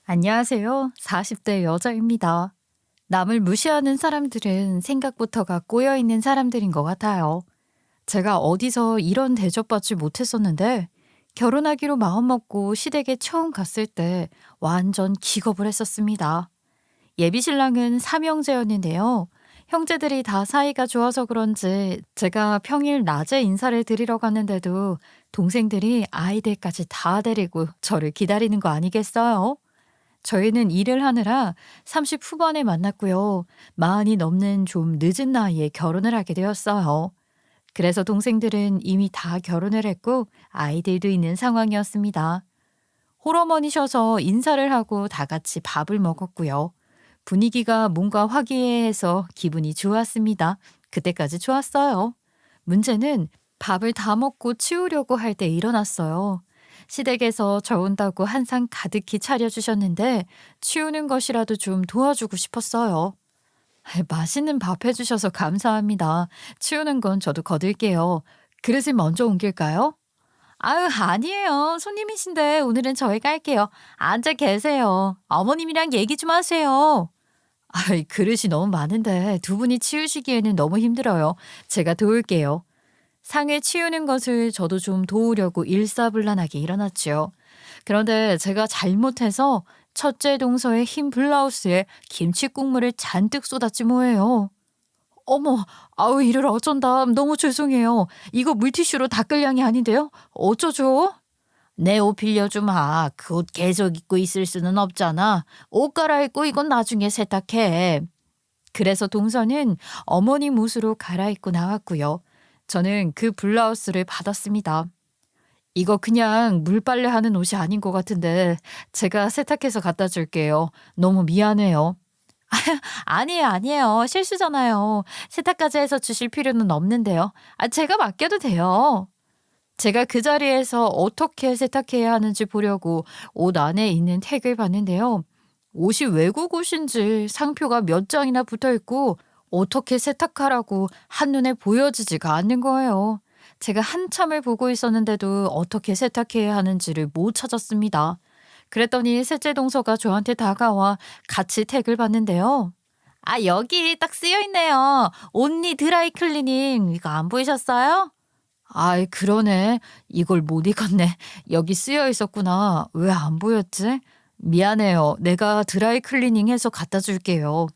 안녕하세요. 40대 여자입니다. 남을 무시하는 사람들은 생각부터가 꼬여 있는 사람들인 것 같아요. 제가 어디서 이런 대접받지 못했었는데 결혼하기로 마음먹고 시댁에 처음 갔을 때 완전 기겁을 했었습니다. 예비 신랑은 삼형제였는데요. 형제들이 다 사이가 좋아서 그런지 제가 평일 낮에 인사를 드리러 갔는데도 동생들이 아이들까지 다 데리고 저를 기다리는 거 아니겠어요? 저희는 일을 하느라 30 후반에 만났고요. 마흔이 넘는 좀 늦은 나이에 결혼을 하게 되었어요. 그래서 동생들은 이미 다 결혼을 했고 아이들도 있는 상황이었습니다. 홀어머니셔서 인사를 하고 다 같이 밥을 먹었고요. 분위기가 뭔가 화기애애해서 기분이 좋았습니다. 그때까지 좋았어요. 문제는 밥을 다 먹고 치우려고 할 때 일어났어요. 시댁에서 저 온다고 한 상 가득히 차려주셨는데 치우는 것이라도 좀 도와주고 싶었어요. 맛있는 밥 해주셔서 감사합니다. 치우는 건 저도 거들게요. 그릇을 먼저 옮길까요? 아유, 아니에요. 손님이신데 오늘은 저희가 할게요. 앉아 계세요. 어머님이랑 얘기 좀 하세요. 아이, 그릇이 너무 많은데 두 분이 치우시기에는 너무 힘들어요. 제가 도울게요. 상을 치우는 것을 저도 좀 도우려고 일사불란하게 일어났지요. 그런데 제가 잘못해서 첫째 동서의 흰 블라우스에 김치 국물을 잔뜩 쏟았지 뭐예요. 어머, 아우 이를 어쩐다. 너무 죄송해요. 이거 물티슈로 닦을 양이 아닌데요. 어쩌죠? 내 옷 빌려주마. 그 옷 계속 입고 있을 수는 없잖아. 옷 갈아입고 이건 나중에 세탁해. 그래서 동서는 어머님 옷으로 갈아입고 나왔고요. 저는 그 블라우스를 받았습니다. 이거 그냥 물빨래 하는 옷이 아닌 것 같은데 제가 세탁해서 갖다 줄게요. 너무 미안해요. 아니에요, 아니에요. 실수잖아요. 세탁까지 해서 주실 필요는 없는데요. 제가 맡겨도 돼요. 제가 그 자리에서 어떻게 세탁해야 하는지 보려고 옷 안에 있는 택을 봤는데요. 옷이 외국 옷인지 상표가 몇 장이나 붙어 있고 어떻게 세탁하라고 한눈에 보여지지가 않는 거예요. 제가 한참을 보고 있었는데도 어떻게 세탁해야 하는지를 못 찾았습니다. 그랬더니 셋째 동서가 저한테 다가와 같이 택을 봤는데요. 여기 딱 쓰여 있네요. 온리 드라이 클리닝. 이거 안 보이셨어요? 아이, 그러네. 이걸 못 읽었네. 여기 쓰여 있었구나. 왜 안 보였지? 미안해요. 내가 드라이 클리닝 해서 갖다 줄게요.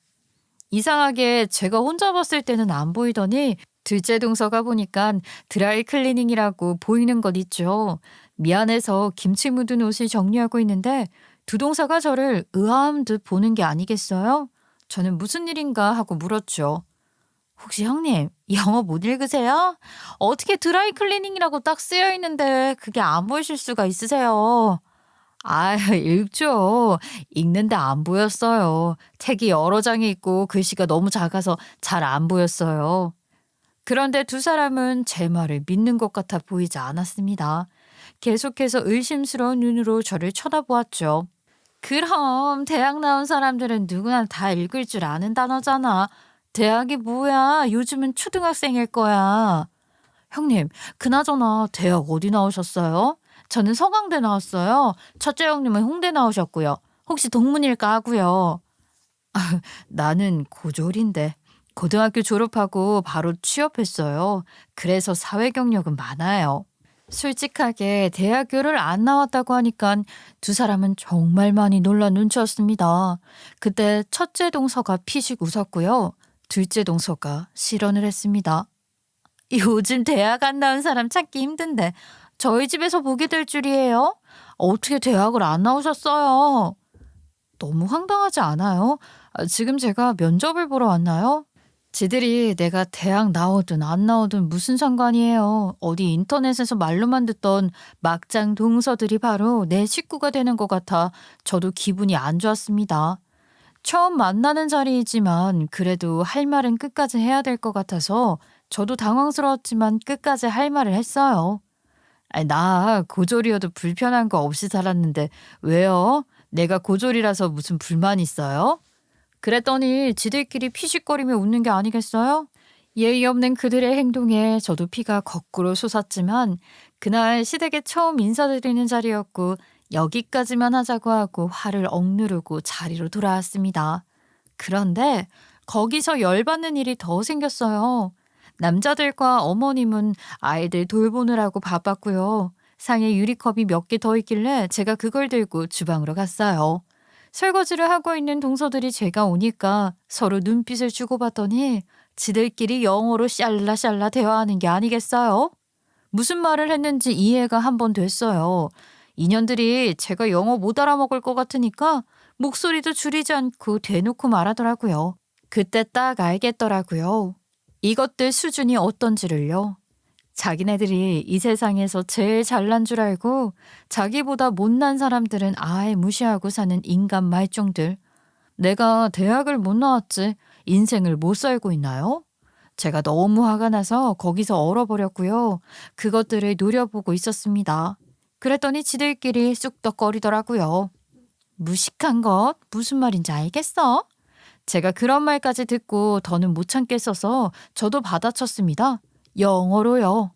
이상하게 제가 혼자 봤을 때는 안 보이더니 둘째 동서가 보니까 드라이 클리닝이라고 보이는 것 있죠. 미안해서 김치 묻은 옷을 정리하고 있는데 두 동서가 저를 의아한 듯 보는 게 아니겠어요? 저는 무슨 일인가 하고 물었죠. 혹시 형님, 영어 못 읽으세요? 어떻게 드라이 클리닝이라고 딱 쓰여 있는데 그게 안 보이실 수가 있으세요? 읽죠. 읽는데 안 보였어요. 책이 여러 장이 있고 글씨가 너무 작아서 잘 안 보였어요. 그런데 두 사람은 제 말을 믿는 것 같아 보이지 않았습니다. 계속해서 의심스러운 눈으로 저를 쳐다보았죠. 그럼 대학 나온 사람들은 누구나 다 읽을 줄 아는 단어잖아. 대학이 뭐야? 요즘은 초등학생일 거야. 형님, 그나저나 대학 어디 나오셨어요? 저는 서강대 나왔어요. 첫째 형님은 홍대 나오셨고요. 혹시 동문일까 하고요. 나는 고졸인데 고등학교 졸업하고 바로 취업했어요. 그래서 사회 경력은 많아요. 솔직하게 대학교를 안 나왔다고 하니까 두 사람은 정말 많이 놀란 눈치였습니다. 그때 첫째 동서가 피식 웃었고요. 둘째 동서가 실언을 했습니다. 요즘 대학 안 나온 사람 찾기 힘든데 저희 집에서 보게 될 줄이에요? 어떻게 대학을 안 나오셨어요? 너무 황당하지 않아요? 지금 제가 면접을 보러 왔나요? 지들이 내가 대학 나오든 안 나오든 무슨 상관이에요. 어디 인터넷에서 말로만 듣던 막장 동서들이 바로 내 식구가 되는 것 같아 저도 기분이 안 좋았습니다. 처음 만나는 자리이지만 그래도 할 말은 끝까지 해야 될 것 같아서 저도 당황스러웠지만 끝까지 할 말을 했어요. 나 고졸이어도 불편한 거 없이 살았는데 왜요? 내가 고졸이라서 무슨 불만 있어요? 그랬더니 지들끼리 피식거리며 웃는 게 아니겠어요? 예의 없는 그들의 행동에 저도 피가 거꾸로 솟았지만 그날 시댁에 처음 인사드리는 자리였고 여기까지만 하자고 하고 화를 억누르고 자리로 돌아왔습니다. 그런데 거기서 열받는 일이 더 생겼어요. 남자들과 어머님은 아이들 돌보느라고 바빴고요. 상에 유리컵이 몇 개 더 있길래 제가 그걸 들고 주방으로 갔어요. 설거지를 하고 있는 동서들이 제가 오니까 서로 눈빛을 주고받더니 지들끼리 영어로 샬라샬라 대화하는 게 아니겠어요? 무슨 말을 했는지 이해가 한 번 됐어요. 인연들이 제가 영어 못 알아먹을 것 같으니까 목소리도 줄이지 않고 대놓고 말하더라고요. 그때 딱 알겠더라고요. 이것들 수준이 어떤지를요. 자기네들이 이 세상에서 제일 잘난 줄 알고 자기보다 못난 사람들은 아예 무시하고 사는 인간 말종들. 내가 대학을 못 나왔지 인생을 못 살고 있나요? 제가 너무 화가 나서 거기서 얼어버렸고요. 그것들을 노려보고 있었습니다. 그랬더니 지들끼리 쑥덕거리더라고요. 무식한 것 무슨 말인지 알겠어? 제가 그런 말까지 듣고 더는 못 참겠어서 저도 받아쳤습니다. 영어로요.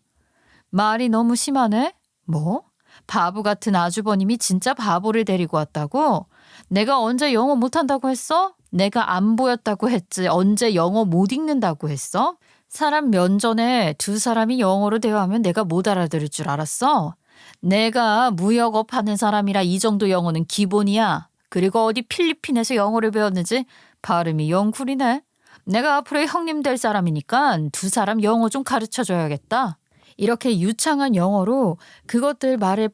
말이 너무 심하네? 뭐? 바보 같은 아주버님이 진짜 바보를 데리고 왔다고? 내가 언제 영어 못한다고 했어? 내가 안 보였다고 했지 언제 영어 못 읽는다고 했어? 사람 면전에 두 사람이 영어로 대화하면 내가 못 알아들을 줄 알았어? 내가 무역업 하는 사람이라 이 정도 영어는 기본이야. 그리고 어디 필리핀에서 영어를 배웠는지 발음이 영쿨이네. 내가 앞으로 형님 될 사람이니까 두 사람 영어 좀 가르쳐줘야겠다. 이렇게 유창한 영어로 그것들 말을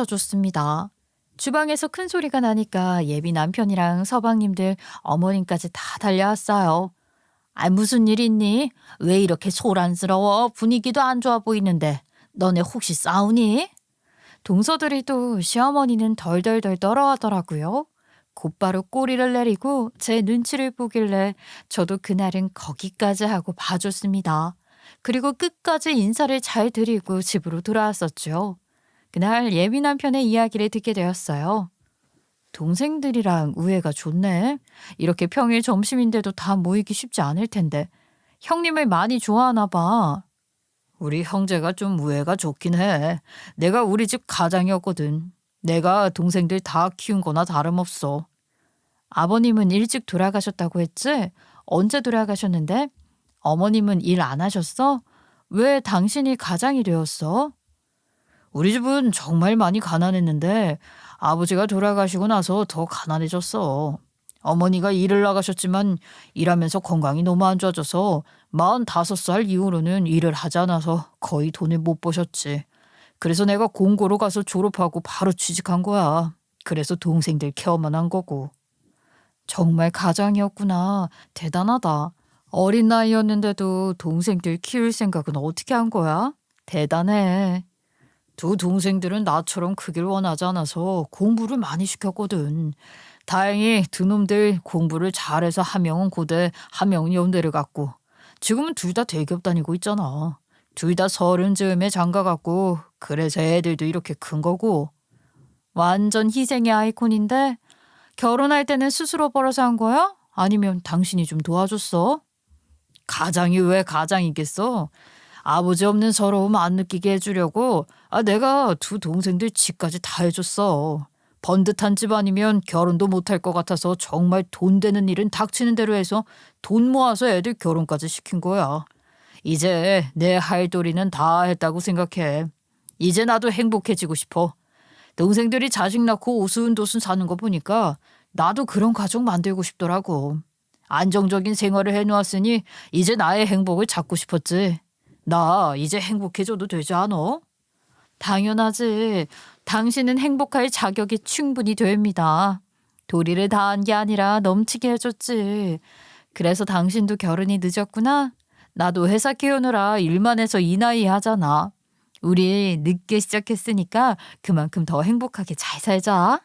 받아쳐줬습니다. 주방에서 큰 소리가 나니까 예비 남편이랑 서방님들 어머님까지 다 달려왔어요. 아, 무슨 일 있니? 왜 이렇게 소란스러워? 분위기도 안 좋아 보이는데 너네 혹시 싸우니? 동서들이 또 시어머니는 덜덜덜 떨어하더라고요. 곧바로 꼬리를 내리고 제 눈치를 보길래 저도 그날은 거기까지 하고 봐줬습니다. 그리고 끝까지 인사를 잘 드리고 집으로 돌아왔었죠. 그날 예비 남편의 이야기를 듣게 되었어요. 동생들이랑 우애가 좋네. 이렇게 평일 점심인데도 다 모이기 쉽지 않을 텐데. 형님을 많이 좋아하나 봐. 우리 형제가 좀 우애가 좋긴 해. 내가 우리 집 가장이었거든. 내가 동생들 다 키운 거나 다름없어. 아버님은 일찍 돌아가셨다고 했지? 언제 돌아가셨는데? 어머님은 일 안 하셨어? 왜 당신이 가장이 되었어? 우리 집은 정말 많이 가난했는데 아버지가 돌아가시고 나서 더 가난해졌어. 어머니가 일을 나가셨지만 일하면서 건강이 너무 안 좋아져서 45살 이후로는 일을 하지 않아서 거의 돈을 못 버셨지. 그래서 내가 공고로 가서 졸업하고 바로 취직한 거야. 그래서 동생들 케어만 한 거고. 정말 가장이었구나. 대단하다. 어린 나이였는데도 동생들 키울 생각은 어떻게 한 거야? 대단해. 두 동생들은 나처럼 크길 원하지 않아서 공부를 많이 시켰거든. 다행히 두 놈들 공부를 잘해서 한 명은 고대, 한 명은 연대를 갔고 지금은 둘 다 대기업 다니고 있잖아. 둘 다 30즈음에 장가갔고 그래서 애들도 이렇게 큰 거고. 완전 희생의 아이콘인데 결혼할 때는 스스로 벌어서 한 거야? 아니면 당신이 좀 도와줬어? 가장이 왜 가장이겠어? 아버지 없는 서러움 안 느끼게 해주려고 내가 두 동생들 집까지 다 해줬어. 번듯한 집안이면 결혼도 못할 것 같아서 정말 돈 되는 일은 닥치는 대로 해서 돈 모아서 애들 결혼까지 시킨 거야. 이제 내 할 도리는 다 했다고 생각해. 이제 나도 행복해지고 싶어. 동생들이 자식 낳고 오순도순 사는 거 보니까 나도 그런 가족 만들고 싶더라고. 안정적인 생활을 해놓았으니 이제 나의 행복을 찾고 싶었지. 나 이제 행복해져도 되지 않아? 당연하지. 당신은 행복할 자격이 충분히 됩니다. 도리를 다한 게 아니라 넘치게 해줬지. 그래서 당신도 결혼이 늦었구나. 나도 회사 키우느라 일만 해서 이 나이에 하잖아. 우리 늦게 시작했으니까 그만큼 더 행복하게 잘 살자.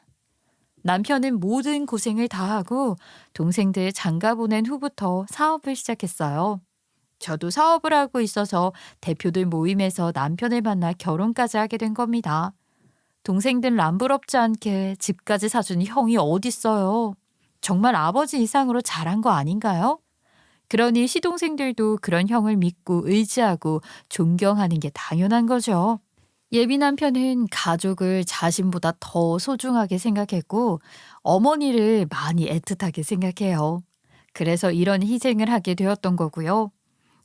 남편은 모든 고생을 다 하고 동생들 장가 보낸 후부터 사업을 시작했어요. 저도 사업을 하고 있어서 대표들 모임에서 남편을 만나 결혼까지 하게 된 겁니다. 동생들 남부럽지 않게 집까지 사준 형이 어딨어요. 정말 아버지 이상으로 잘한 거 아닌가요? 그러니 시동생들도 그런 형을 믿고 의지하고 존경하는 게 당연한 거죠. 예빈한 편은 가족을 자신보다 더 소중하게 생각했고 어머니를 많이 애틋하게 생각해요. 그래서 이런 희생을 하게 되었던 거고요.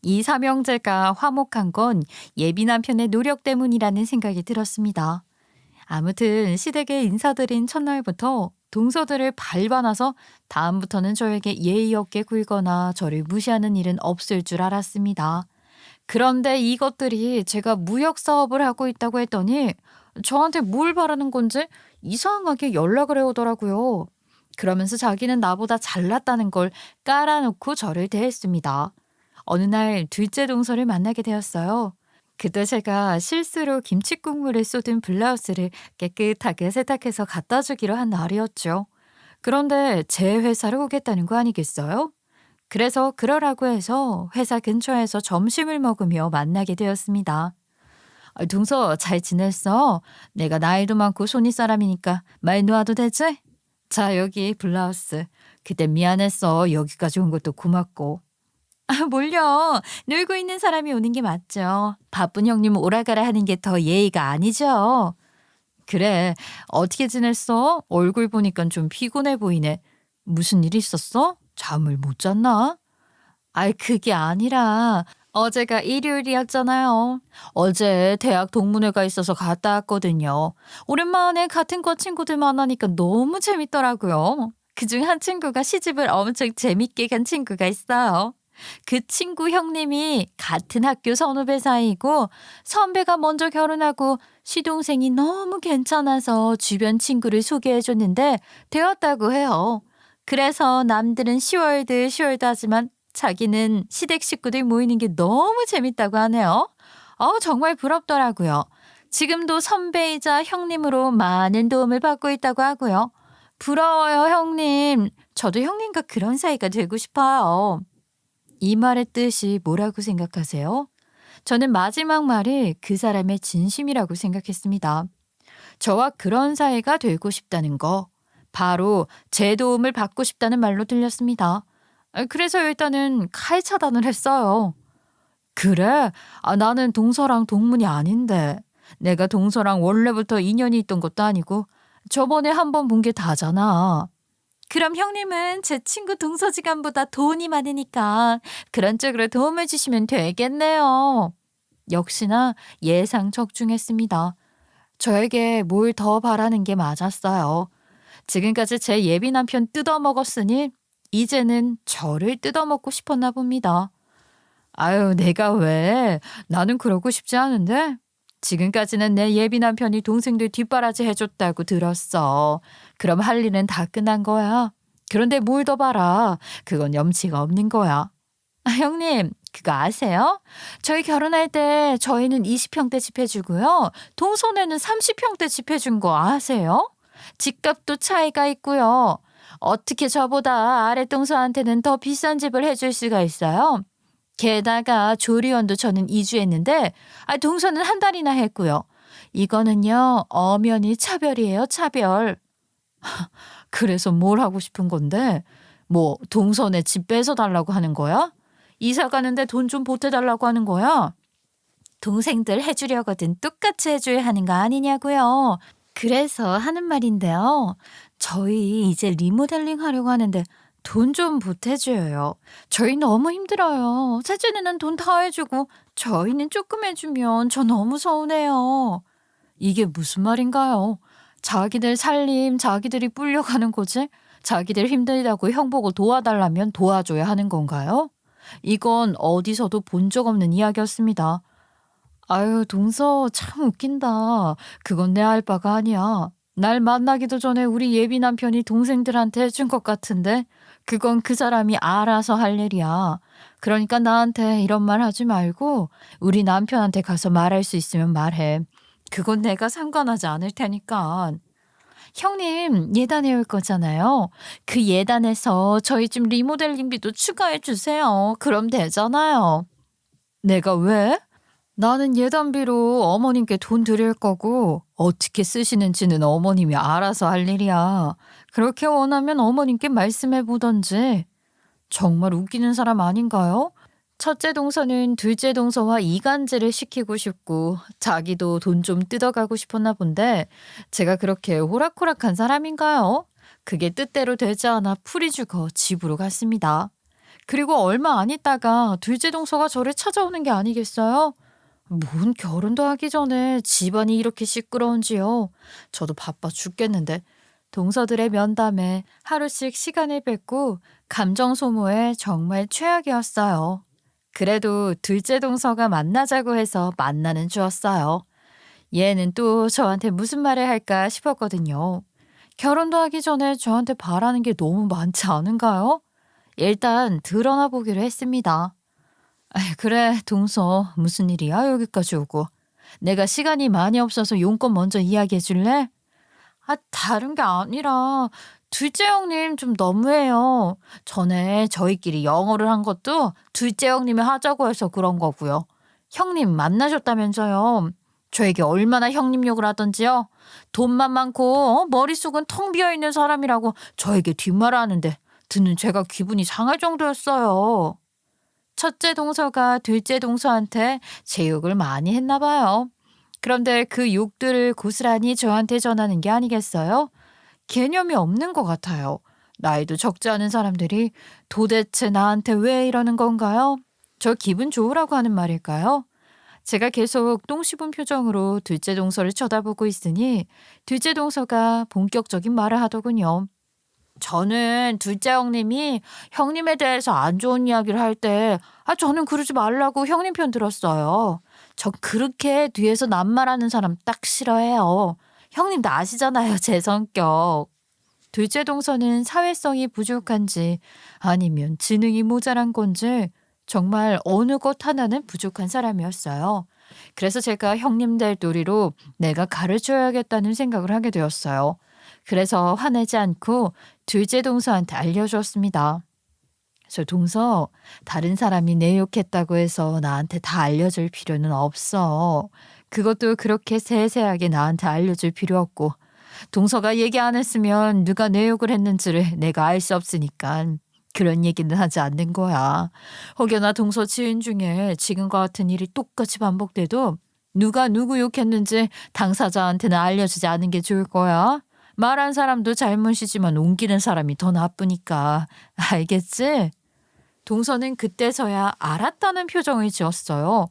이 삼형제가 화목한 건 예빈한 편의 노력 때문이라는 생각이 들었습니다. 아무튼 시댁에 인사드린 첫날부터 동서들을 밟아나서 다음부터는 저에게 예의 없게 굴거나 저를 무시하는 일은 없을 줄 알았습니다. 그런데 이것들이 제가 무역 사업을 하고 있다고 했더니 저한테 뭘 바라는 건지 이상하게 연락을 해오더라고요. 그러면서 자기는 나보다 잘났다는 걸 깔아놓고 저를 대했습니다. 어느 날 둘째 동서를 만나게 되었어요. 그때 제가 실수로 김치 국물에 쏟은 블라우스를 깨끗하게 세탁해서 갖다 주기로 한 날이었죠. 그런데 제 회사를 오겠다는 거 아니겠어요? 그래서 그러라고 해서 회사 근처에서 점심을 먹으며 만나게 되었습니다. 동서 잘 지냈어? 내가 나이도 많고 손이 사람이니까 말 놓아도 되지? 자, 여기 블라우스. 그때 미안했어. 여기까지 온 것도 고맙고. 뭘요? 놀고 있는 사람이 오는 게 맞죠. 바쁜 형님 오라가라 하는 게 더 예의가 아니죠. 그래, 어떻게 지냈어? 얼굴 보니까 좀 피곤해 보이네. 무슨 일 있었어? 잠을 못 잤나? 아이, 그게 아니라 어제가 일요일이었잖아요. 어제 대학 동문회가 있어서 갔다 왔거든요. 오랜만에 같은 과 친구들 만나니까 너무 재밌더라고요. 그중 한 친구가 시집을 엄청 재밌게 간 친구가 있어요. 그 친구 형님이 같은 학교 선후배 사이고 선배가 먼저 결혼하고 시동생이 너무 괜찮아서 주변 친구를 소개해 줬는데 되었다고 해요. 그래서 남들은 10월드 10월드 하지만 자기는 시댁 식구들 모이는 게 너무 재밌다고 하네요. 정말 부럽더라고요. 지금도 선배이자 형님으로 많은 도움을 받고 있다고 하고요. 부러워요, 형님. 저도 형님과 그런 사이가 되고 싶어요. 이 말의 뜻이 뭐라고 생각하세요? 저는 마지막 말이 그 사람의 진심이라고 생각했습니다. 저와 그런 사이가 되고 싶다는 거, 바로 제 도움을 받고 싶다는 말로 들렸습니다. 그래서 일단은 칼 차단을 했어요. 그래? 나는 동서랑 동문이 아닌데. 내가 동서랑 원래부터 인연이 있던 것도 아니고 저번에 한 번 본 게 다잖아. 그럼 형님은 제 친구 동서지간보다 돈이 많으니까 그런 쪽으로 도움을 주시면 되겠네요. 역시나 예상 적중했습니다. 저에게 뭘 더 바라는 게 맞았어요. 지금까지 제 예비 남편 뜯어먹었으니 이제는 저를 뜯어먹고 싶었나 봅니다. 아유, 내가 왜? 나는 그러고 싶지 않은데? 지금까지는 내 예비 남편이 동생들 뒷바라지 해줬다고 들었어. 그럼 할 일은 다 끝난 거야. 그런데 뭘 더 봐라. 그건 염치가 없는 거야. 형님, 그거 아세요? 저희 결혼할 때 저희는 20평대 집 해주고요. 동선에는 30평대 집 해준 거 아세요? 집값도 차이가 있고요. 어떻게 저보다 아랫동서한테는 더 비싼 집을 해줄 수가 있어요? 게다가 조리원도 저는 이주했는데 동서는 한 달이나 했고요. 이거는요, 엄연히 차별이에요, 차별. 그래서 뭘 하고 싶은 건데? 뭐 동선에 집 뺏어달라고 하는 거야? 이사 가는데 돈 좀 보태달라고 하는 거야? 동생들 해주려거든 똑같이 해줘야 하는 거 아니냐고요. 그래서 하는 말인데요. 저희 이제 리모델링 하려고 하는데 돈 좀 보태줘요. 저희 너무 힘들어요. 세준이는 돈 다 해주고 저희는 조금 해주면 저 너무 서운해요. 이게 무슨 말인가요? 자기들 살림 자기들이 불려가는 거지? 자기들 힘들다고 형 보고 도와달라면 도와줘야 하는 건가요? 이건 어디서도 본 적 없는 이야기였습니다. 아유, 동서 참 웃긴다. 그건 내 알 바가 아니야. 날 만나기도 전에 우리 예비 남편이 동생들한테 해준 것 같은데 그건 그 사람이 알아서 할 일이야. 그러니까 나한테 이런 말 하지 말고 우리 남편한테 가서 말할 수 있으면 말해. 그건 내가 상관하지 않을 테니까. 형님 예단해 올 거잖아요. 그 예단해서 저희 집 리모델링비도 추가해 주세요. 그럼 되잖아요. 내가 왜? 나는 예단비로 어머님께 돈 드릴 거고 어떻게 쓰시는지는 어머님이 알아서 할 일이야. 그렇게 원하면 어머님께 말씀해 보던지. 정말 웃기는 사람 아닌가요? 첫째 동서는 둘째 동서와 이간질을 시키고 싶고 자기도 돈 좀 뜯어가고 싶었나 본데 제가 그렇게 호락호락한 사람인가요? 그게 뜻대로 되지 않아 풀이 죽어 집으로 갔습니다. 그리고 얼마 안 있다가 둘째 동서가 저를 찾아오는 게 아니겠어요? 뭔 결혼도 하기 전에 집안이 이렇게 시끄러운지요. 저도 바빠 죽겠는데 동서들의 면담에 하루씩 시간을 뺏고 감정 소모에 정말 최악이었어요. 그래도 둘째 동서가 만나자고 해서 만나는 주었어요. 얘는 또 저한테 무슨 말을 할까 싶었거든요. 결혼도 하기 전에 저한테 바라는 게 너무 많지 않은가요? 일단 드러나 보기로 했습니다. 아이, 그래, 동서. 무슨 일이야, 여기까지 오고. 내가 시간이 많이 없어서 용건 먼저 이야기해 줄래? 아, 다른 게 아니라, 둘째 형님 좀 너무해요. 전에 저희끼리 영어를 한 것도 둘째 형님이 하자고 해서 그런 거고요. 형님 만나셨다면서요. 저에게 얼마나 형님 욕을 하던지요. 돈만 많고 머릿속은 텅 비어 있는 사람이라고 저에게 뒷말을 하는데 듣는 제가 기분이 상할 정도였어요. 첫째 동서가 둘째 동서한테 제 욕을 많이 했나 봐요. 그런데 그 욕들을 고스란히 저한테 전하는 게 아니겠어요? 개념이 없는 것 같아요. 나이도 적지 않은 사람들이 도대체 나한테 왜 이러는 건가요? 저 기분 좋으라고 하는 말일까요? 제가 계속 똥 씹은 표정으로 둘째 동서를 쳐다보고 있으니 둘째 동서가 본격적인 말을 하더군요. 저는 둘째 형님이 형님에 대해서 안 좋은 이야기를 할 때, 저는 그러지 말라고 형님 편 들었어요. 저 그렇게 뒤에서 낱말하는 사람 딱 싫어해요. 형님도 아시잖아요, 제 성격. 둘째 동서는 사회성이 부족한지 아니면 지능이 모자란 건지 정말 어느 것 하나는 부족한 사람이었어요. 그래서 제가 형님들 놀이로 내가 가르쳐야겠다는 생각을 하게 되었어요. 그래서 화내지 않고 둘째 동서한테 알려주었습니다. 저 동서, 다른 사람이 내 욕했다고 해서 나한테 다 알려줄 필요는 없어. 그것도 그렇게 세세하게 나한테 알려줄 필요 없고, 동서가 얘기 안 했으면 누가 내 욕을 했는지를 내가 알 수 없으니까 그런 얘기는 하지 않는 거야. 혹여나 동서 지인 중에 지금과 같은 일이 똑같이 반복돼도 누가 누구 욕했는지 당사자한테는 알려주지 않은 게 좋을 거야. 말한 사람도 잘못이지만 옮기는 사람이 더 나쁘니까. 알겠지? 동서는 그때서야 알았다는 표정을 지었어요.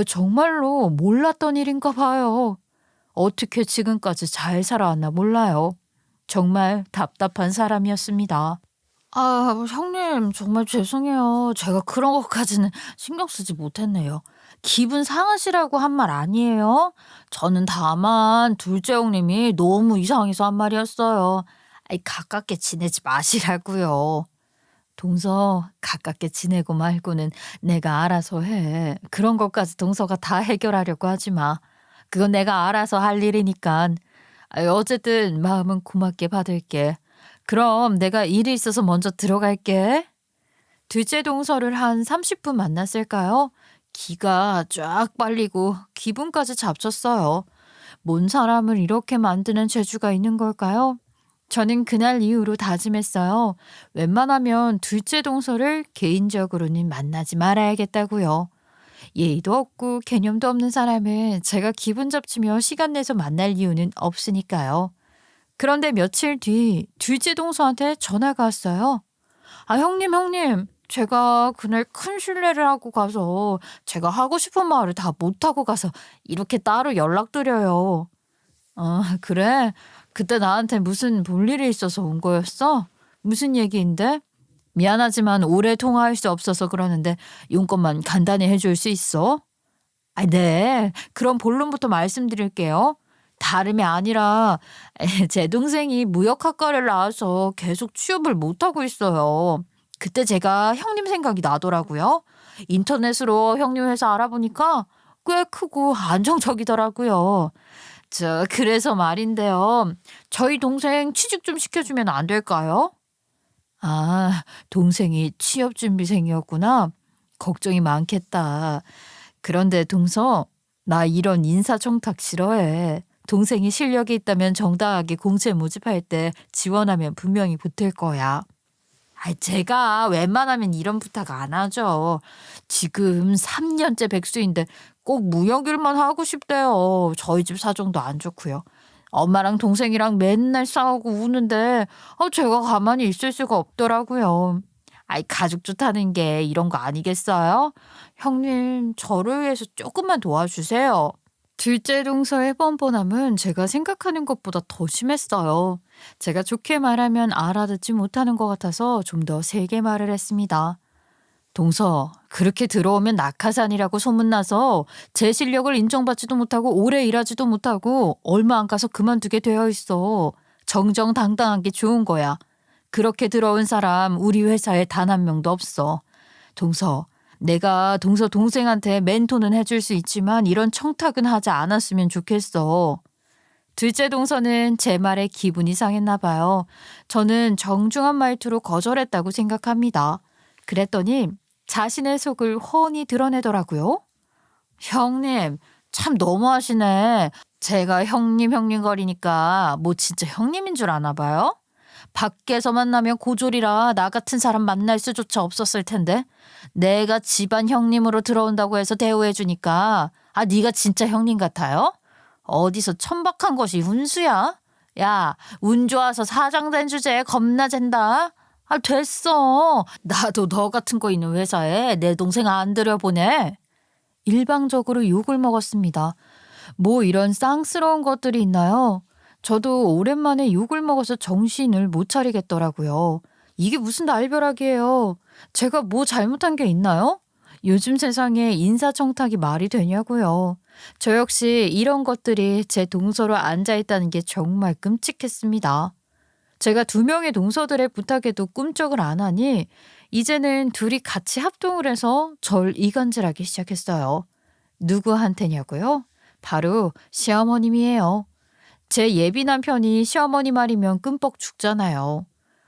정말로 몰랐던 일인가 봐요. 어떻게 지금까지 잘 살아왔나 몰라요. 정말 답답한 사람이었습니다. 형님, 정말 죄송해요. 제가 그런 것까지는 신경 쓰지 못했네요. 기분 상하시라고 한 말 아니에요? 저는 다만 둘째 형님이 너무 이상해서 한 말이었어요. 가깝게 지내지 마시라고요. 동서, 가깝게 지내고 말고는 내가 알아서 해. 그런 것까지 동서가 다 해결하려고 하지 마. 그건 내가 알아서 할 일이니까. 어쨌든 마음은 고맙게 받을게. 그럼 내가 일이 있어서 먼저 들어갈게. 둘째 동서를 한 30분 만났을까요? 기가 쫙 빨리고 기분까지 잡쳤어요. 뭔 사람을 이렇게 만드는 재주가 있는 걸까요? 저는 그날 이후로 다짐했어요. 웬만하면 둘째 동서를 개인적으로는 만나지 말아야겠다고요. 예의도 없고 개념도 없는 사람을 제가 기분 잡치며 시간 내서 만날 이유는 없으니까요. 그런데 며칠 뒤 둘째 동서한테 전화가 왔어요. 형님. 제가 그날 큰 실례를 하고 가서 제가 하고 싶은 말을 다 못하고 가서 이렇게 따로 연락드려요. 그래? 그때 나한테 무슨 볼일이 있어서 온 거였어? 무슨 얘기인데? 미안하지만 오래 통화할 수 없어서 그러는데 용건만 간단히 해줄 수 있어? 네. 그럼 본론부터 말씀드릴게요. 다름이 아니라 제 동생이 무역학과를 나와서 계속 취업을 못하고 있어요. 그때 제가 형님 생각이 나더라고요. 인터넷으로 형님 회사 알아보니까 꽤 크고 안정적이더라고요. 그래서 말인데요. 저희 동생 취직 좀 시켜주면 안 될까요? 동생이 취업준비생이었구나. 걱정이 많겠다. 그런데 동서, 나 이런 인사청탁 싫어해. 동생이 실력이 있다면 정당하게 공채 모집할 때 지원하면 분명히 붙을 거야. 제가 웬만하면 이런 부탁 안 하죠. 지금 3년째 백수인데 꼭 무역일만 하고 싶대요. 저희 집 사정도 안 좋고요. 엄마랑 동생이랑 맨날 싸우고 우는데 제가 가만히 있을 수가 없더라고요. 가족 좋다는 게 이런 거 아니겠어요? 형님, 저를 위해서 조금만 도와주세요. 둘째 동서의 뻔뻔함은 제가 생각하는 것보다 더 심했어요. 제가 좋게 말하면 알아듣지 못하는 것 같아서 좀 더 세게 말을 했습니다. 동서, 그렇게 들어오면 낙하산이라고 소문나서 제 실력을 인정받지도 못하고 오래 일하지도 못하고 얼마 안 가서 그만두게 되어 있어. 정정당당한 게 좋은 거야. 그렇게 들어온 사람 우리 회사에 단 한 명도 없어. 동서, 내가 동서 동생한테 멘토는 해줄 수 있지만 이런 청탁은 하지 않았으면 좋겠어. 둘째 동서는 제 말에 기분이 상했나 봐요. 저는 정중한 말투로 거절했다고 생각합니다. 그랬더니 자신의 속을 훤히 드러내더라고요. 형님, 참 너무하시네. 제가 형님 거리니까 뭐 진짜 형님인 줄 아나 봐요? 밖에서 만나면 고졸이라 나 같은 사람 만날 수조차 없었을 텐데 내가 집안 형님으로 들어온다고 해서 대우해 주니까 네가 진짜 형님 같아요? 어디서 천박한 것이 훈수야? 야, 운 좋아서 사장 된 주제에 겁나 잰다. 됐어. 나도 너 같은 거 있는 회사에 내 동생 안 들여보내. 일방적으로 욕을 먹었습니다. 뭐 이런 쌍스러운 것들이 있나요? 저도 오랜만에 욕을 먹어서 정신을 못 차리겠더라고요. 이게 무슨 날벼락이에요. 제가 뭐 잘못한 게 있나요? 요즘 세상에 인사청탁이 말이 되냐고요. 저 역시 이런 것들이 제 동서로 앉아있다는 게 정말 끔찍했습니다. 제가 2명의 동서들의 부탁에도 꿈쩍을 안 하니 이제는 둘이 같이 합동을 해서 절 이간질하기 시작했어요. 누구한테냐고요? 바로 시어머님이에요. 제 예비 남편이 시어머니 말이면 끔뻑 죽잖아요.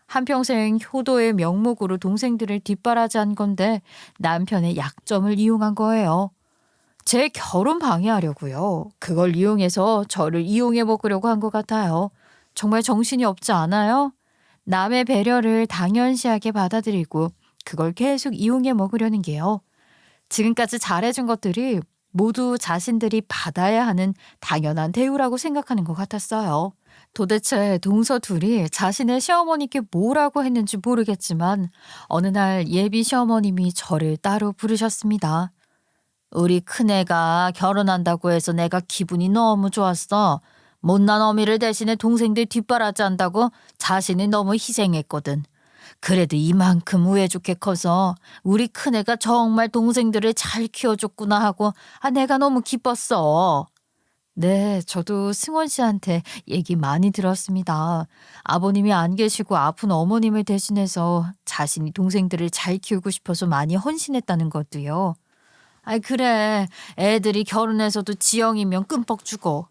한평생 효도의 명목으로 동생들을 뒷바라지한 건데 남편의 약점을 이용한 거예요. 제 결혼 방해하려고요. 그걸 이용해서 저를 이용해 먹으려고 한 것 같아요. 정말 정신이 없지 않아요? 남의 배려를 당연시하게 받아들이고 그걸 계속 이용해 먹으려는 게요. 지금까지 잘해준 것들이 모두 자신들이 받아야 하는 당연한 대우라고 생각하는 것 같았어요. 도대체 동서 둘이 자신의 시어머니께 뭐라고 했는지 모르겠지만 어느 날 예비 시어머님이 저를 따로 부르셨습니다. 우리 큰애가 결혼한다고 해서 내가 기분이 너무 좋았어. 못난 어미를 대신에 동생들 뒷바라지 한다고 자신이 너무 희생했거든. 그래도 이만큼 우애 좋게 커서 우리 큰애가 정말 동생들을 잘 키워줬구나 하고 내가 너무 기뻤어. 네, 저도 승원 씨한테 얘기 많이 들었습니다. 아버님이 안 계시고 아픈 어머님을 대신해서 자신이 동생들을 잘 키우고 싶어서 많이 헌신했다는 것도요. 그래. 애들이 결혼해서도 지영이면 끔뻑 주고.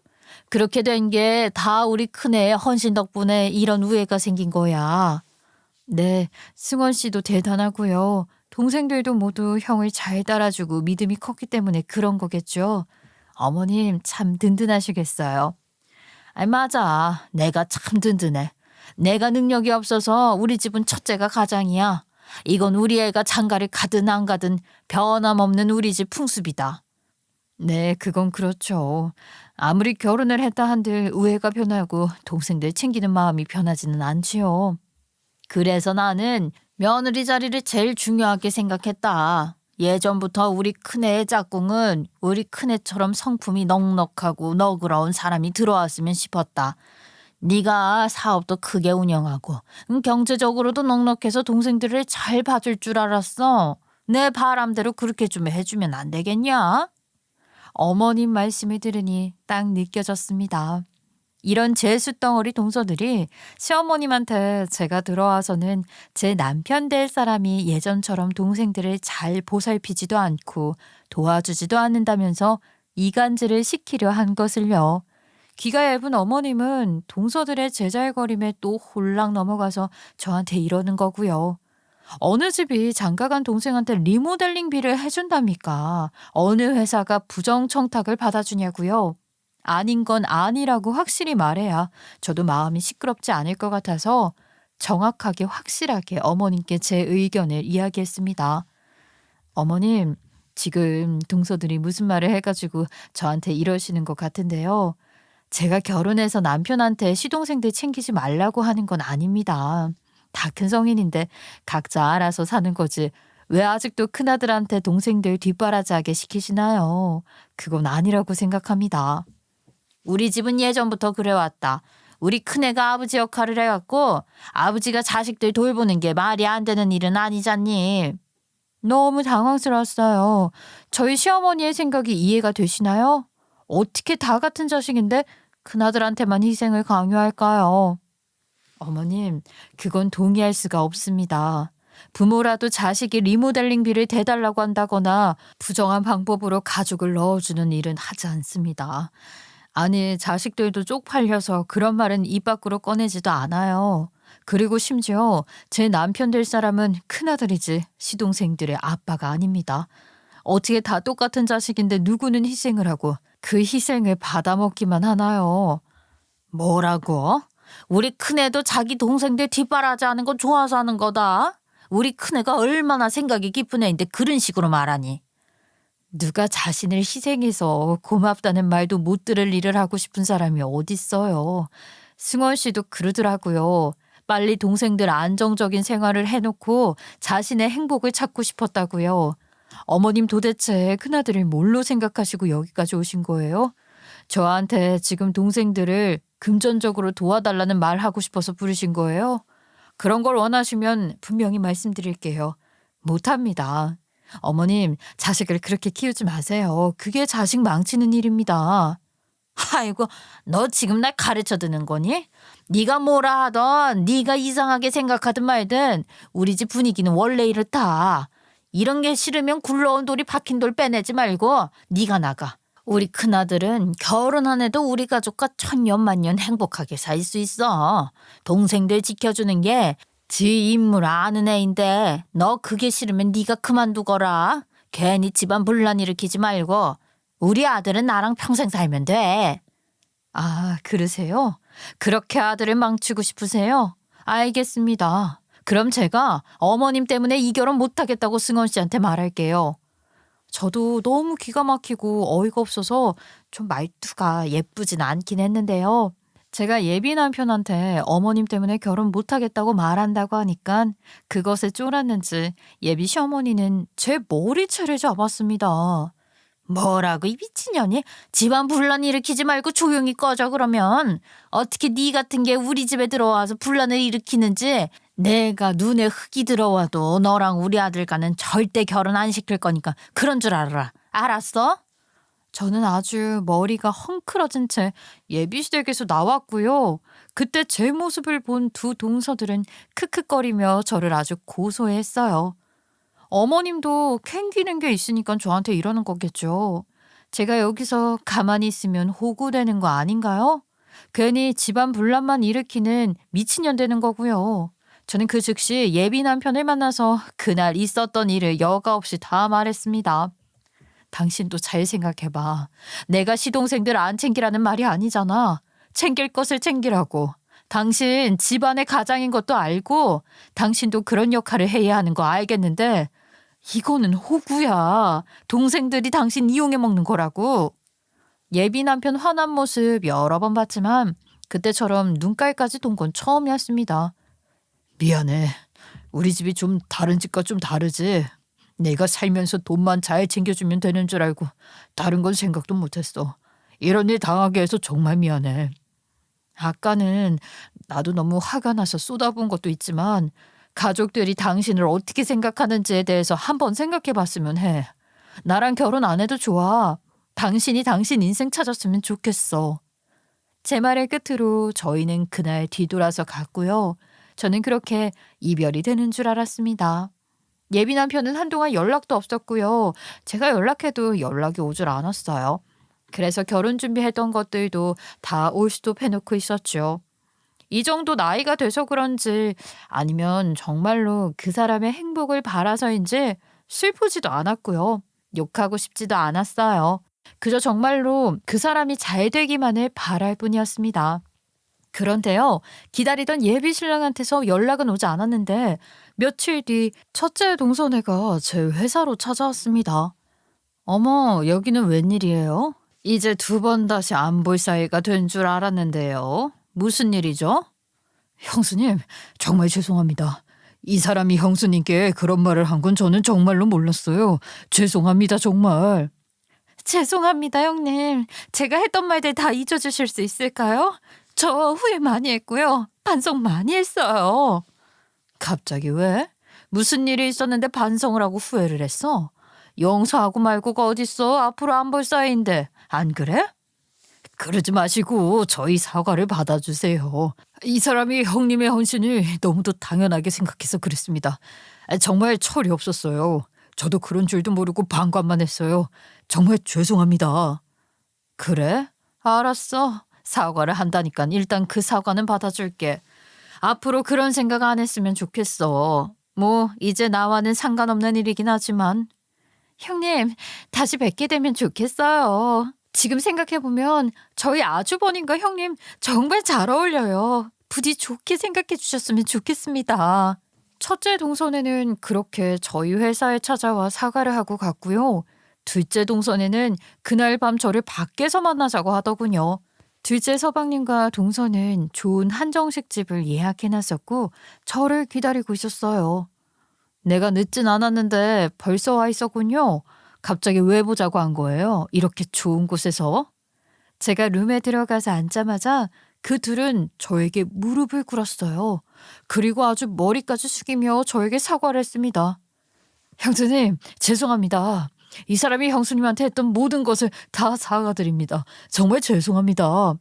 그렇게 된 게 다 우리 큰애의 헌신 덕분에 이런 우애가 생긴 거야. 네, 승원 씨도 대단하고요. 동생들도 모두 형을 잘 따라주고 믿음이 컸기 때문에 그런 거겠죠. 어머님 참 든든하시겠어요. 맞아. 내가 참 든든해. 내가 능력이 없어서 우리 집은 첫째가 가장이야. 이건 우리 애가 장가를 가든 안 가든 변함없는 우리 집 풍습이다. 네, 그건 그렇죠. 아무리 결혼을 했다 한들 우애가 변하고 동생들 챙기는 마음이 변하지는 않지요. 그래서 나는 며느리 자리를 제일 중요하게 생각했다. 예전부터 우리 큰애의 짝꿍은 우리 큰애처럼 성품이 넉넉하고 너그러운 사람이 들어왔으면 싶었다. 네가 사업도 크게 운영하고 경제적으로도 넉넉해서 동생들을 잘 봐줄 줄 알았어. 내 바람대로 그렇게 좀 해주면 안 되겠냐? 어머님 말씀을 들으니 딱 느껴졌습니다. 이런 재수덩어리 동서들이 시어머님한테 제가 들어와서는 제 남편 될 사람이 예전처럼 동생들을 잘 보살피지도 않고 도와주지도 않는다면서 이간질을 시키려 한 것을요. 귀가 얇은 어머님은 동서들의 제잘거림에 또 홀랑 넘어가서 저한테 이러는 거고요. 어느 집이 장가간 동생한테 리모델링비를 해준답니까? 어느 회사가 부정청탁을 받아주냐고요? 아닌 건 아니라고 확실히 말해야 저도 마음이 시끄럽지 않을 것 같아서 정확하게 확실하게 어머님께 제 의견을 이야기했습니다. 어머님, 지금 동서들이 무슨 말을 해가지고 저한테 이러시는 것 같은데요. 제가 결혼해서 남편한테 시동생들 챙기지 말라고 하는 건 아닙니다. 다 큰 성인인데 각자 알아서 사는 거지. 왜 아직도 큰아들한테 동생들 뒷바라지하게 시키시나요? 그건 아니라고 생각합니다. 우리 집은 예전부터 그래왔다. 우리 큰애가 아버지 역할을 해갖고 아버지가 자식들 돌보는 게 말이 안 되는 일은 아니잖니. 너무 당황스러웠어요. 저희 시어머니의 생각이 이해가 되시나요? 어떻게 다 같은 자식인데 큰아들한테만 희생을 강요할까요? 어머님, 그건 동의할 수가 없습니다. 부모라도 자식이 리모델링비를 대달라고 한다거나 부정한 방법으로 가족을 넣어주는 일은 하지 않습니다. 아니, 자식들도 쪽팔려서 그런 말은 입 밖으로 꺼내지도 않아요. 그리고 심지어 제 남편 될 사람은 큰아들이지 시동생들의 아빠가 아닙니다. 어떻게 다 똑같은 자식인데 누구는 희생을 하고 그 희생을 받아먹기만 하나요? 뭐라고? 우리 큰애도 자기 동생들 뒷바라지하는 거 좋아서 하는 거다. 우리 큰애가 얼마나 생각이 깊은 애인데 그런 식으로 말하니. 누가 자신을 희생해서 고맙다는 말도 못 들을 일을 하고 싶은 사람이 어딨어요. 승원 씨도 그러더라고요. 빨리 동생들 안정적인 생활을 해놓고 자신의 행복을 찾고 싶었다고요. 어머님 도대체 큰아들을 뭘로 생각하시고 여기까지 오신 거예요? 저한테 지금 동생들을 금전적으로 도와달라는 말 하고 싶어서 부르신 거예요? 그런 걸 원하시면 분명히 말씀드릴게요. 못합니다. 어머님, 자식을 그렇게 키우지 마세요. 그게 자식 망치는 일입니다. 아이고, 너 지금 날 가르쳐 드는 거니? 네가 뭐라 하던, 네가 이상하게 생각하든 말든 우리 집 분위기는 원래 이렇다. 이런 게 싫으면 굴러온 돌이 박힌 돌 빼내지 말고 네가 나가. 우리 큰아들은 결혼한 해도 우리 가족과 천년만년 행복하게 살 수 있어. 동생들 지켜주는 게 지 인물 아는 애인데 너 그게 싫으면 네가 그만두거라. 괜히 집안 분란 일으키지 말고 우리 아들은 나랑 평생 살면 돼. 아, 그러세요? 그렇게 아들을 망치고 싶으세요? 알겠습니다. 그럼 제가 어머님 때문에 이 결혼 못하겠다고 승원 씨한테 말할게요. 저도 너무 기가 막히고 어이가 없어서 좀 말투가 예쁘진 않긴 했는데요. 제가 예비 남편한테 어머님 때문에 결혼 못하겠다고 말한다고 하니까 그것에 쫄았는지 예비 시어머니는 제 머리채를 잡았습니다. 뭐라고 이 미친년이? 집안 분란 일으키지 말고 조용히 꺼져 그러면. 어떻게 네 같은 게 우리 집에 들어와서 분란을 일으키는지. 내가 눈에 흙이 들어와도 너랑 우리 아들과는 절대 결혼 안 시킬 거니까 그런 줄 알아라. 알았어? 저는 아주 머리가 헝클어진 채 예비시댁에서 나왔고요. 그때 제 모습을 본 두 동서들은 크크거리며 저를 아주 고소해했어요. 어머님도 캥기는 게 있으니까 저한테 이러는 거겠죠. 제가 여기서 가만히 있으면 호구되는 거 아닌가요? 괜히 집안 분란만 일으키는 미친년 되는 거고요. 저는 그 즉시 예비 남편을 만나서 그날 있었던 일을 여과 없이 다 말했습니다. 당신도 잘 생각해봐. 내가 시동생들 안 챙기라는 말이 아니잖아. 챙길 것을 챙기라고. 당신 집안의 가장인 것도 알고 당신도 그런 역할을 해야 하는 거 알겠는데 이거는 호구야. 동생들이 당신 이용해 먹는 거라고. 예비 남편 화난 모습 여러 번 봤지만 그때처럼 눈깔까지 돈 건 처음이었습니다. 미안해. 우리 집이 좀 다른 집과 좀 다르지. 내가 살면서 돈만 잘 챙겨주면 되는 줄 알고 다른 건 생각도 못했어. 이런 일 당하게 해서 정말 미안해. 아까는 나도 너무 화가 나서 쏟아부은 것도 있지만 가족들이 당신을 어떻게 생각하는지에 대해서 한번 생각해 봤으면 해. 나랑 결혼 안 해도 좋아. 당신이 당신 인생 찾았으면 좋겠어. 제 말의 끝으로 저희는 그날 뒤돌아서 갔고요. 저는 그렇게 이별이 되는 줄 알았습니다. 예비 남편은 한동안 연락도 없었고요. 제가 연락해도 연락이 오질 않았어요. 그래서 결혼 준비했던 것들도 다 올스톱 해놓고 있었죠. 이 정도 나이가 돼서 그런지 아니면 정말로 그 사람의 행복을 바라서인지 슬프지도 않았고요. 욕하고 싶지도 않았어요. 그저 정말로 그 사람이 잘 되기만을 바랄 뿐이었습니다. 그런데요, 기다리던 예비 신랑한테서 연락은 오지 않았는데 며칠 뒤 첫째 동서네가 제 회사로 찾아왔습니다. 어머, 여기는 웬일이에요? 이제 두 번 다시 안 볼 사이가 된 줄 알았는데요. 무슨 일이죠? 형수님, 정말 죄송합니다. 이 사람이 형수님께 그런 말을 한 건 저는 정말로 몰랐어요. 죄송합니다, 정말. 죄송합니다, 형님. 제가 했던 말들 다 잊어주실 수 있을까요? 저 후회 많이 했고요. 반성 많이 했어요. 갑자기 왜? 무슨 일이 있었는데 반성을 하고 후회를 했어? 용서하고 말고가 어딨어? 앞으로 안 볼 사이인데. 안 그래? 그러지 마시고 저희 사과를 받아주세요. 이 사람이 형님의 헌신을 너무도 당연하게 생각해서 그랬습니다. 정말 철이 없었어요. 저도 그런 줄도 모르고 방관만 했어요. 정말 죄송합니다. 그래? 알았어. 사과를 한다니까 일단 그 사과는 받아줄게. 앞으로 그런 생각 안 했으면 좋겠어. 뭐 이제 나와는 상관없는 일이긴 하지만. 형님, 다시 뵙게 되면 좋겠어요. 지금 생각해보면 저희 아주버님과 형님 정말 잘 어울려요. 부디 좋게 생각해 주셨으면 좋겠습니다. 첫째 동선에는 그렇게 저희 회사에 찾아와 사과를 하고 갔고요. 둘째 동선에는 그날 밤 저를 밖에서 만나자고 하더군요. 둘째 서방님과 동선은 좋은 한정식 집을 예약해놨었고 저를 기다리고 있었어요. 내가 늦진 않았는데 벌써 와 있었군요. 갑자기 왜 보자고 한 거예요? 이렇게 좋은 곳에서? 제가 룸에 들어가서 앉자마자 그 둘은 저에게 무릎을 꿇었어요. 그리고 아주 머리까지 숙이며 저에게 사과를 했습니다. 형수님, 죄송합니다. 이 사람이 형수님한테 했던 모든 것을 다 사과드립니다. 정말 죄송합니다.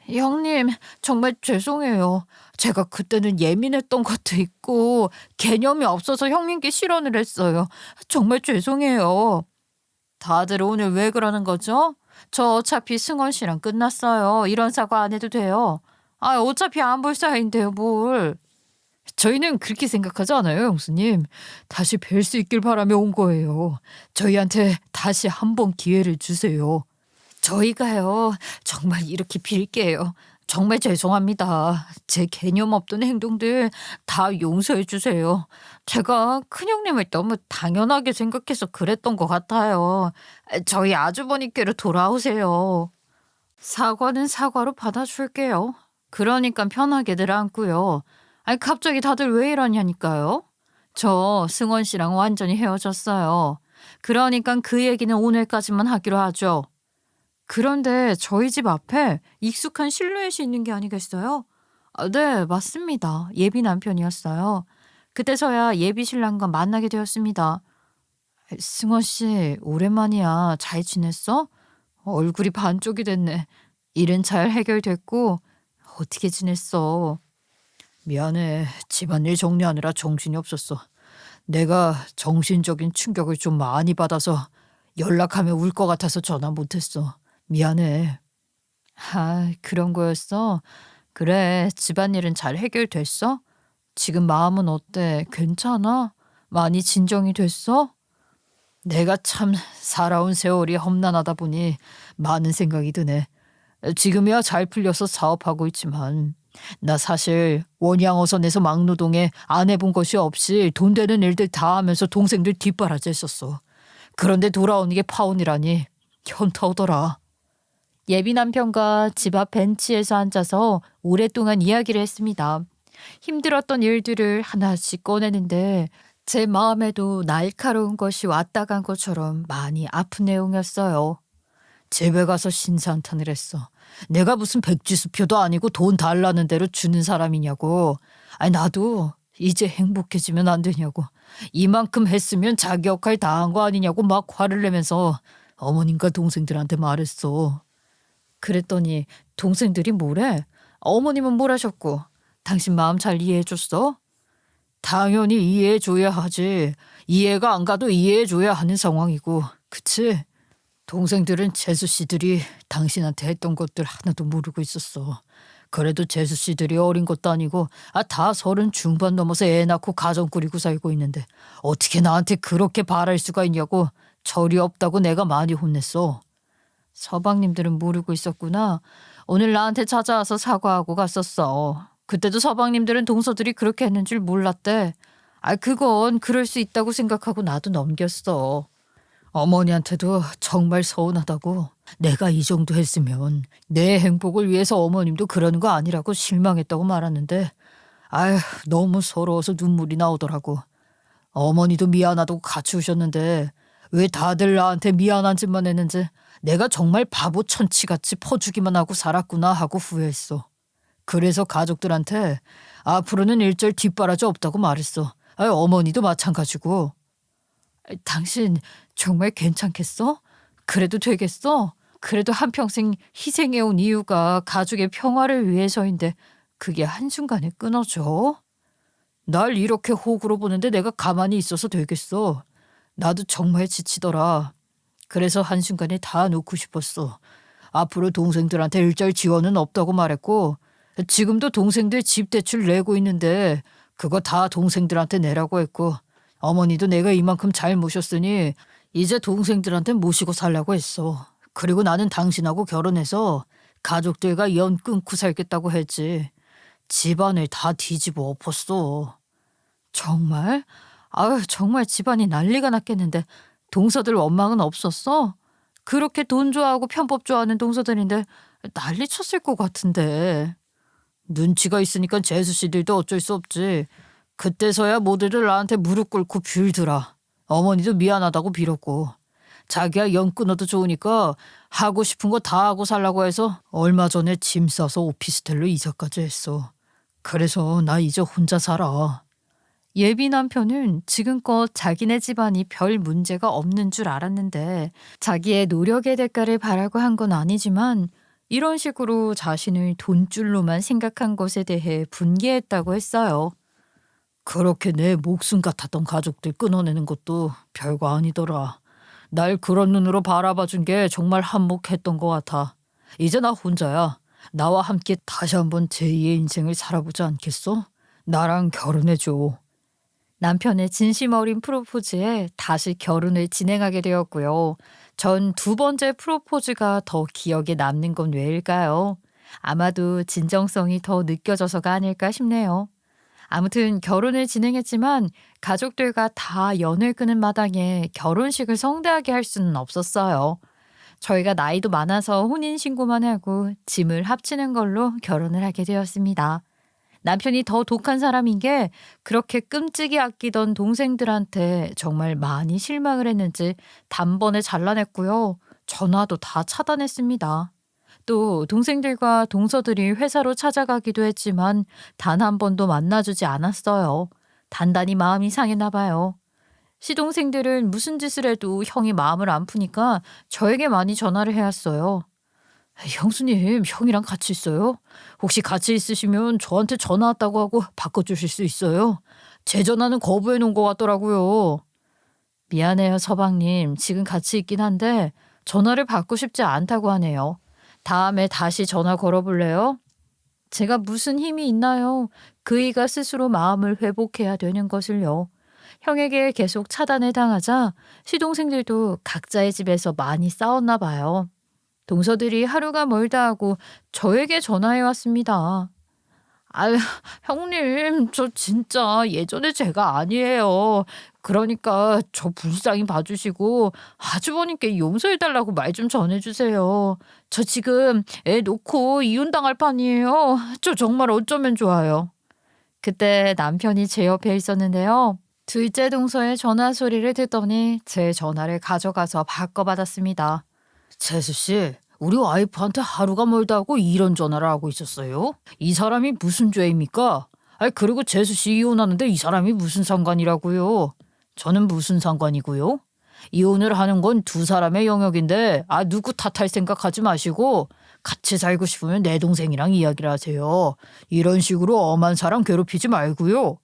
형님, 정말 죄송해요. 제가 그때는 예민했던 것도 있고 개념이 없어서 형님께 실언을 했어요. 정말 죄송해요. 다들 오늘 왜 그러는 거죠? 저 어차피 승원 씨랑 끝났어요. 이런 사과 안 해도 돼요. 어차피 안 볼 사이인데요, 뭘. 저희는 그렇게 생각하지 않아요, 형수님. 다시 뵐 수 있길 바라며 온 거예요. 저희한테 다시 한 번 기회를 주세요. 저희가요, 정말 이렇게 빌게요. 정말 죄송합니다. 제 개념 없던 행동들 다 용서해 주세요. 제가 큰형님을 너무 당연하게 생각해서 그랬던 것 같아요. 저희 아주버님께로 돌아오세요. 사과는 사과로 받아줄게요. 그러니까 편하게들 앉고요. 갑자기 다들 왜 이러냐니까요. 저 승원 씨랑 완전히 헤어졌어요. 그러니까 그 얘기는 오늘까지만 하기로 하죠. 그런데 저희 집 앞에 익숙한 실루엣이 있는 게 아니겠어요? 네, 맞습니다. 예비 남편이었어요. 그때서야 예비 신랑과 만나게 되었습니다. 승원 씨, 오랜만이야. 잘 지냈어? 얼굴이 반쪽이 됐네. 일은 잘 해결됐고, 어떻게 지냈어? 미안해. 집안일 정리하느라 정신이 없었어. 내가 정신적인 충격을 좀 많이 받아서 연락하면 울 것 같아서 전화 못했어. 미안해. 그런 거였어? 그래, 집안일은 잘 해결됐어? 지금 마음은 어때? 괜찮아? 많이 진정이 됐어? 내가 참 살아온 세월이 험난하다 보니 많은 생각이 드네. 지금이야 잘 풀려서 사업하고 있지만 나 사실 원양어선에서 막노동에 안 해본 것이 없이 돈 되는 일들 다 하면서 동생들 뒷바라지 했었어. 그런데 돌아오는 게 파혼이라니 현타오더라. 예비 남편과 집 앞 벤치에서 앉아서 오랫동안 이야기를 했습니다. 힘들었던 일들을 하나씩 꺼내는데 제 마음에도 날카로운 것이 왔다 간 것처럼 많이 아픈 내용이었어요. 집에 가서 신세한탄을 했어. 내가 무슨 백지수표도 아니고 돈 달라는 대로 주는 사람이냐고. 나도 이제 행복해지면 안 되냐고. 이만큼 했으면 자기 역할 다 한 거 아니냐고 막 화를 내면서 어머님과 동생들한테 말했어. 그랬더니 동생들이 뭐래? 어머님은 뭘 하셨고 당신 마음 잘 이해해줬어? 당연히 이해해줘야 하지. 이해가 안 가도 이해해줘야 하는 상황이고. 그치? 동생들은 재수 씨들이 당신한테 했던 것들 하나도 모르고 있었어. 그래도 재수 씨들이 어린 것도 아니고 다 30 중반 넘어서 애 낳고 가정 꾸리고 살고 있는데 어떻게 나한테 그렇게 바랄 수가 있냐고 절이 없다고 내가 많이 혼냈어. 서방님들은 모르고 있었구나. 오늘 나한테 찾아와서 사과하고 갔었어. 그때도 서방님들은 동서들이 그렇게 했는 줄 몰랐대. 그건 그럴 수 있다고 생각하고 나도 넘겼어. 어머니한테도 정말 서운하다고. 내가 이 정도 했으면 내 행복을 위해서 어머님도 그러는 거 아니라고 실망했다고 말하는데 아휴 너무 서러워서 눈물이 나오더라고. 어머니도 미안하다고 같이 우셨는데 왜 다들 나한테 미안한 짓만 했는지 내가 정말 바보 천치같이 퍼주기만 하고 살았구나 하고 후회했어. 그래서 가족들한테 앞으로는 일절 뒷바라지 없다고 말했어. 어머니도 마찬가지고. 당신 정말 괜찮겠어? 그래도 되겠어? 그래도 한평생 희생해온 이유가 가족의 평화를 위해서인데 그게 한순간에 끊어져? 날 이렇게 호구로 보는데 내가 가만히 있어서 되겠어. 나도 정말 지치더라. 그래서 한순간에 다 놓고 싶었어. 앞으로 동생들한테 일절 지원은 없다고 말했고 지금도 동생들 집 대출 내고 있는데 그거 다 동생들한테 내라고 했고 어머니도 내가 이만큼 잘 모셨으니 이제 동생들한테 모시고 살라고 했어. 그리고 나는 당신하고 결혼해서 가족들과 연 끊고 살겠다고 했지. 집안을 다 뒤집어 엎었어. 정말? 정말 집안이 난리가 났겠는데 동서들 원망은 없었어? 그렇게 돈 좋아하고 편법 좋아하는 동서들인데 난리 쳤을 것 같은데. 눈치가 있으니까 재수 씨들도 어쩔 수 없지. 그때서야 모두들 나한테 무릎 꿇고 빌더라. 어머니도 미안하다고 빌었고. 자기야 연 끊어도 좋으니까 하고 싶은 거 다 하고 살라고 해서 얼마 전에 짐 싸서 오피스텔로 이사까지 했어. 그래서 나 이제 혼자 살아. 예비 남편은 지금껏 자기네 집안이 별 문제가 없는 줄 알았는데 자기의 노력의 대가를 바라고 한 건 아니지만 이런 식으로 자신을 돈줄로만 생각한 것에 대해 분개했다고 했어요. 그렇게 내 목숨 같았던 가족들 끊어내는 것도 별거 아니더라. 날 그런 눈으로 바라봐준 게 정말 한몫했던 것 같아. 이제 나 혼자야. 나와 함께 다시 한번 제2의 인생을 살아보지 않겠어? 나랑 결혼해줘. 남편의 진심 어린 프로포즈에 다시 결혼을 진행하게 되었고요. 전 두 번째 프로포즈가 더 기억에 남는 건 왜일까요? 아마도 진정성이 더 느껴져서가 아닐까 싶네요. 아무튼 결혼을 진행했지만 가족들과 다 연을 끄는 마당에 결혼식을 성대하게 할 수는 없었어요. 저희가 나이도 많아서 혼인신고만 하고 짐을 합치는 걸로 결혼을 하게 되었습니다. 남편이 더 독한 사람인 게 그렇게 끔찍이 아끼던 동생들한테 정말 많이 실망을 했는지 단번에 잘라냈고요. 전화도 다 차단했습니다. 또 동생들과 동서들이 회사로 찾아가기도 했지만 단 한 번도 만나주지 않았어요. 단단히 마음이 상했나 봐요. 시동생들은 무슨 짓을 해도 형이 마음을 안 푸니까 저에게 많이 전화를 해왔어요. 형수님, 형이랑 같이 있어요? 혹시 같이 있으시면 저한테 전화 왔다고 하고 바꿔주실 수 있어요? 제 전화는 거부해 놓은 것 같더라고요. 미안해요, 서방님. 지금 같이 있긴 한데 전화를 받고 싶지 않다고 하네요. 다음에 다시 전화 걸어볼래요? 제가 무슨 힘이 있나요? 그이가 스스로 마음을 회복해야 되는 것을요. 형에게 계속 차단을 당하자 시동생들도 각자의 집에서 많이 싸웠나 봐요. 동서들이 하루가 멀다 하고 저에게 전화해 왔습니다. 아유, 형님, 저 진짜 예전에 제가 아니에요. 그러니까 저 불쌍히 봐주시고 아주버님께 용서해달라고 말 좀 전해주세요. 저 지금 애 놓고 이혼당할 판이에요. 저 정말 어쩌면 좋아요. 그때 남편이 제 옆에 있었는데요. 둘째 동서의 전화 소리를 듣더니 제 전화를 가져가서 바꿔받았습니다. 재수 씨, 우리 와이프한테 하루가 멀다 하고 이런 전화를 하고 있었어요? 이 사람이 무슨 죄입니까? 그리고 재수 씨 이혼하는데 이 사람이 무슨 상관이라고요? 저는 무슨 상관이고요? 이혼을 하는 건 두 사람의 영역인데 누구 탓할 생각하지 마시고 같이 살고 싶으면 내 동생이랑 이야기를 하세요. 이런 식으로 엄한 사람 괴롭히지 말고요.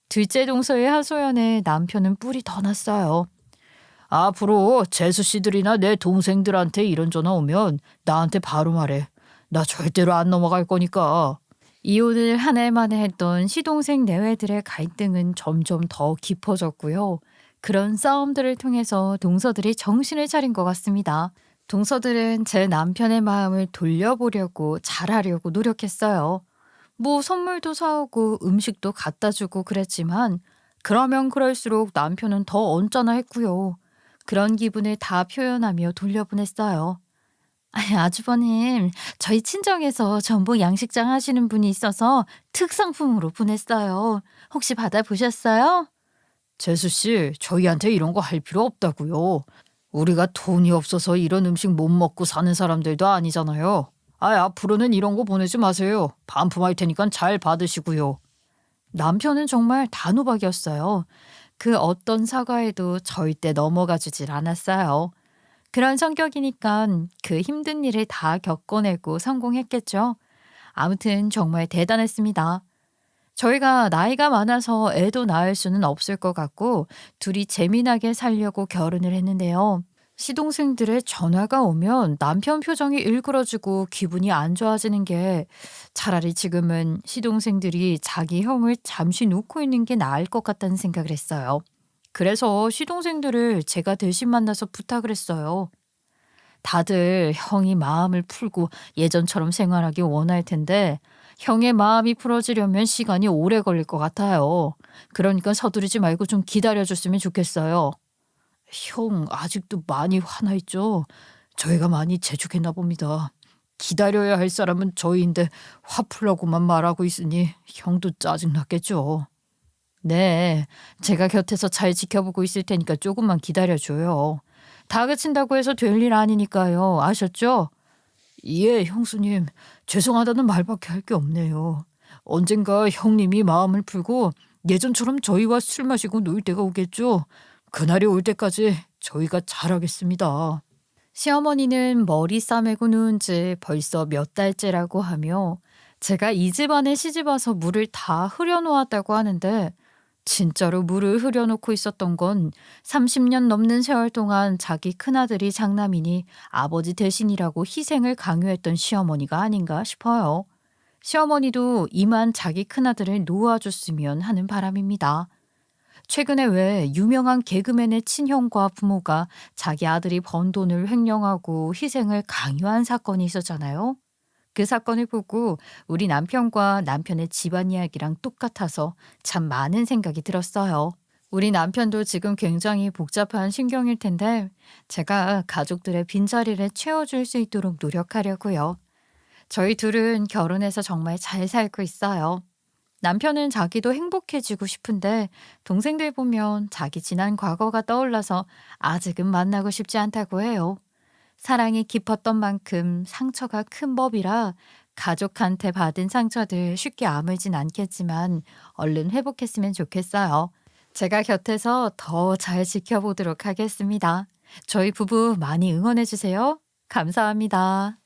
둘째 동서의 하소연에 남편은 뿔이 더 났어요. 앞으로 재수 씨들이나 내 동생들한테 이런 전화 오면 나한테 바로 말해. 나 절대로 안 넘어갈 거니까. 이혼을 한 해 만에 했던 시동생 내외들의 갈등은 점점 더 깊어졌고요. 그런 싸움들을 통해서 동서들이 정신을 차린 것 같습니다. 동서들은 제 남편의 마음을 돌려보려고 잘하려고 노력했어요. 뭐 선물도 사오고 음식도 갖다 주고 그랬지만 그러면 그럴수록 남편은 더 언짢아 했고요. 그런 기분을 다 표현하며 돌려보냈어요. 아니, 아주버님, 저희 친정에서 전복 양식장 하시는 분이 있어서 특상품으로 보냈어요. 혹시 받아보셨어요? 재수 씨, 저희한테 이런 거 할 필요 없다고요. 우리가 돈이 없어서 이런 음식 못 먹고 사는 사람들도 아니잖아요. 앞으로는 이런 거 보내지 마세요. 반품할 테니까 잘 받으시고요. 남편은 정말 단호박이었어요. 그 어떤 사과에도 절대 넘어가 주질 않았어요. 그런 성격이니까 그 힘든 일을 다 겪어내고 성공했겠죠. 아무튼 정말 대단했습니다. 저희가 나이가 많아서 애도 낳을 수는 없을 것 같고 둘이 재미나게 살려고 결혼을 했는데요. 시동생들의 전화가 오면 남편 표정이 일그러지고 기분이 안 좋아지는 게 차라리 지금은 시동생들이 자기 형을 잠시 놓고 있는 게 나을 것 같다는 생각을 했어요. 그래서 시동생들을 제가 대신 만나서 부탁을 했어요. 다들 형이 마음을 풀고 예전처럼 생활하기 원할 텐데 형의 마음이 풀어지려면 시간이 오래 걸릴 것 같아요. 그러니까 서두르지 말고 좀 기다려줬으면 좋겠어요. 형 아직도 많이 화나 있죠? 저희가 많이 재촉했나 봅니다. 기다려야 할 사람은 저희인데 화 풀라고만 말하고 있으니 형도 짜증났겠죠. 네, 제가 곁에서 잘 지켜보고 있을 테니까 조금만 기다려줘요. 다그친다고 해서 될 일 아니니까요. 아셨죠? 예, 형수님. 죄송하다는 말밖에 할 게 없네요. 언젠가 형님이 마음을 풀고 예전처럼 저희와 술 마시고 놀 때가 오겠죠. 그날이 올 때까지 저희가 잘하겠습니다. 시어머니는 머리 싸매고 누운 지 벌써 몇 달째라고 하며 제가 이 집안에 시집와서 물을 다 흐려놓았다고 하는데 진짜로 물을 흐려놓고 있었던 건 30년 넘는 세월 동안 자기 큰아들이 장남이니 아버지 대신이라고 희생을 강요했던 시어머니가 아닌가 싶어요. 시어머니도 이만 자기 큰아들을 놓아줬으면 하는 바람입니다. 최근에 왜 유명한 개그맨의 친형과 부모가 자기 아들이 번 돈을 횡령하고 희생을 강요한 사건이 있었잖아요. 그 사건을 보고 우리 남편과 남편의 집안 이야기랑 똑같아서 참 많은 생각이 들었어요. 우리 남편도 지금 굉장히 복잡한 신경일 텐데 제가 가족들의 빈자리를 채워줄 수 있도록 노력하려고요. 저희 둘은 결혼해서 정말 잘 살고 있어요. 남편은 자기도 행복해지고 싶은데 동생들 보면 자기 지난 과거가 떠올라서 아직은 만나고 싶지 않다고 해요. 사랑이 깊었던 만큼 상처가 큰 법이라 가족한테 받은 상처들 쉽게 아물진 않겠지만 얼른 회복했으면 좋겠어요. 제가 곁에서 더 잘 지켜보도록 하겠습니다. 저희 부부 많이 응원해 주세요. 감사합니다.